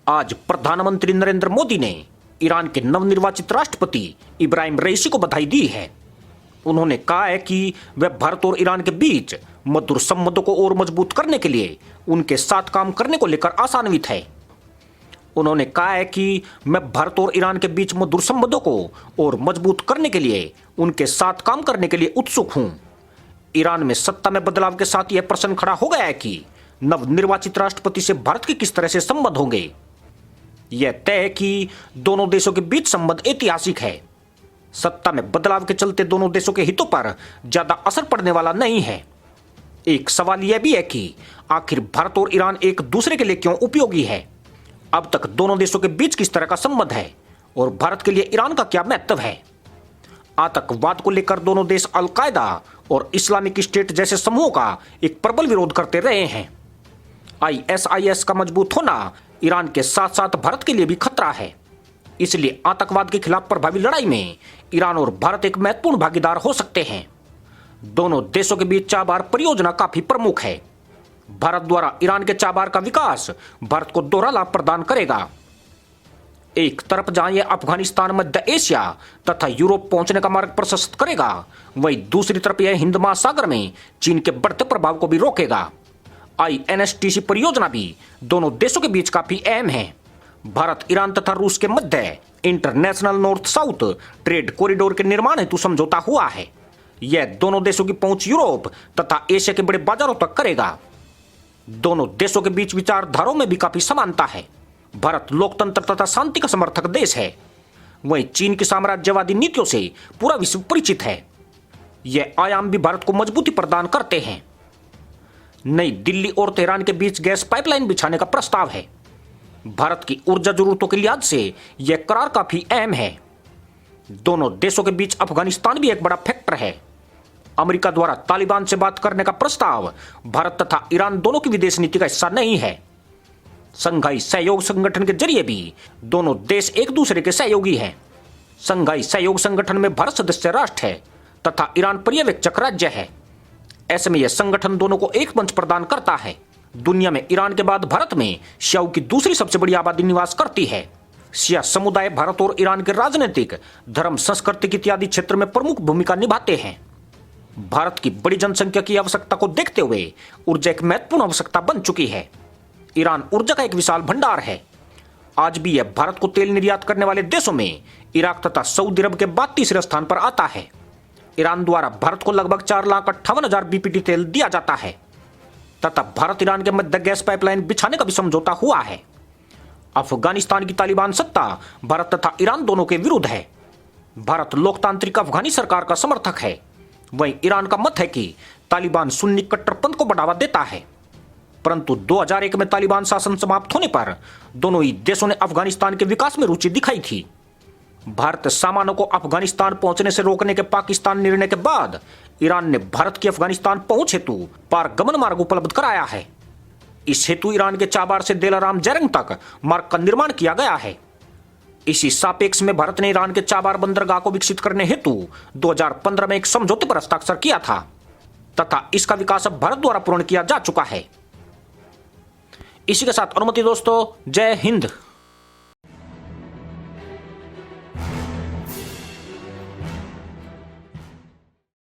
आज प्रधानमंत्री नरेंद्र मोदी ने ईरान के नवनिर्वाचित राष्ट्रपति इब्राहिम रईसी को बधाई दी है। उन्होंने कहा है कि वह भारत और ईरान के बीच मधुर संबंधों को और मजबूत करने के लिए उनके साथ काम करने को लेकर आशान्वित है। उन्होंने कहा है कि मैं भारत और ईरान के बीच मधुर संबंधों को और मजबूत करने के लिए उनके साथ काम करने के लिए उत्सुक हूं। ईरान में सत्ता में बदलाव के साथ यह प्रश्न खड़ा हो गया है कि नवनिर्वाचित राष्ट्रपति से भारत के किस तरह से संबंध होंगे। यह तय है कि दोनों देशों के बीच संबंध ऐतिहासिक है। सत्ता में बदलाव के चलते दोनों देशों के हितों पर ज्यादा असर पड़ने वाला नहीं है। एक सवाल यह भी है कि आखिर भारत और ईरान एक दूसरे के लिए क्यों उपयोगी है। अब तक दोनों देशों के बीच किस तरह का संबंध है और भारत के लिए ईरान का क्या महत्व है। आतंकवाद को लेकर दोनों देश अल-कायदा और इस्लामिक स्टेट जैसे समूहों का एक प्रबल विरोध करते रहे हैं। ISIS का मजबूत होना ईरान के साथ साथ भारत के लिए भी खतरा है। इसलिए आतंकवाद के खिलाफ प्रभावी लड़ाई में ईरान और भारत एक महत्वपूर्ण भागीदार हो सकते हैं। दोनों देशों के बीच चाबहार परियोजना काफी प्रमुख है। भारत द्वारा ईरान के चाबहार का विकास भारत को दोहरा लाभ प्रदान करेगा। एक तरफ जहां यह अफगानिस्तान, मध्य एशिया तथा यूरोप पहुंचने का मार्ग प्रशस्त करेगा, वहीं दूसरी तरफ यह हिंद महासागर में चीन के बढ़ते प्रभाव को भी रोकेगा। INSTC परियोजना भी दोनों देशों के बीच काफी अहम है। भारत, ईरान तथा रूस के मध्य international north south trade corridor के निर्माण हेतु समझौता हुआ है। यह दोनों देशों की पहुंच यूरोप तथा एशिया के बड़े बाजारों तक करेगा। दोनों देशों के बीच विचारधाराओं में भी काफी समानता है। भारत लोकतंत्र तथा शांति का समर्थक देश है, वहीं चीन की साम्राज्यवादी नीतियों से पूरा विश्व परिचित है। यह आयाम भी भारत को मजबूती प्रदान करते हैं। नई दिल्ली और तेहरान के बीच गैस पाइपलाइन बिछाने का प्रस्ताव है। भारत की ऊर्जा जरूरतों के लिहाज से यह करार काफी अहम है। दोनों देशों के बीच अफगानिस्तान भी एक बड़ा फैक्टर है। अमेरिका द्वारा तालिबान से बात करने का प्रस्ताव भारत तथा ईरान दोनों की विदेश नीति का हिस्सा नहीं है। संघाई सहयोग संगठन के जरिए भी दोनों देश एक दूसरे के सहयोगी हैं। संघाई सहयोग संगठन में भारत सदस्य राष्ट्र है तथा ईरान पर्यवेक्षक राज्य है। ऐसे में यह संगठन दोनों को एक मंच प्रदान करता है। दुनिया में ईरान के बाद भारत में शियाओं की दूसरी सबसे बड़ी आबादी निवास करती है। शिया समुदाय भारत और ईरान के राजनीतिक, धर्म, सांस्कृतिक इत्यादि क्षेत्र में प्रमुख भूमिका निभाते हैं। भारत की बड़ी जनसंख्या की आवश्यकता को देखते हुए ऊर्जा एक महत्वपूर्ण आवश्यकता बन चुकी है। ईरान ऊर्जा का एक विशाल भंडार है। आज भी यह भारत को तेल निर्यात करने वाले देशों में इराक तथा सऊदी अरब के बाद तीसरे स्थान पर आता है। ईरान द्वारा भारत को लगभग 4,58,000 BPT तेल दिया जाता है तथा भारत ईरान के मध्य गैस पाइपलाइन बिछाने का भी समझौता हुआ है। अफगानिस्तान की तालिबान सत्ता भारत तथा ईरान दोनों के विरुद्ध है। भारत लोकतांत्रिक अफगानी सरकार का समर्थक है, वहीं ईरान का मत है कि तालिबान सुन्नी कट्टरपंथ को बढ़ावा देता है। परंतु 2001 में तालिबान शासन समाप्त होने पर दोनों ही देशों ने अफगानिस्तान के विकास में रुचि दिखाई थी। भारत सामानों को अफगानिस्तान पहुंचने से रोकने के पाकिस्तान निर्णय के बाद ईरान ने भारत की अफगानिस्तान पहुंच हेतु पारगमन मार्ग उपलब्ध कराया है। इस हेतु ईरान के चाबार से दिलाराम जैरंग तक मार्ग का निर्माण किया गया है। इसी सापेक्ष में भारत ने ईरान के चाबार बंदरगाह को विकसित करने हेतु 2015 में एक समझौते पर हस्ताक्षर किया था तथा इसका विकास अब भारत द्वारा पूर्ण किया जा चुका है। इसी के साथ अनुमति दोस्तों, जय हिंद।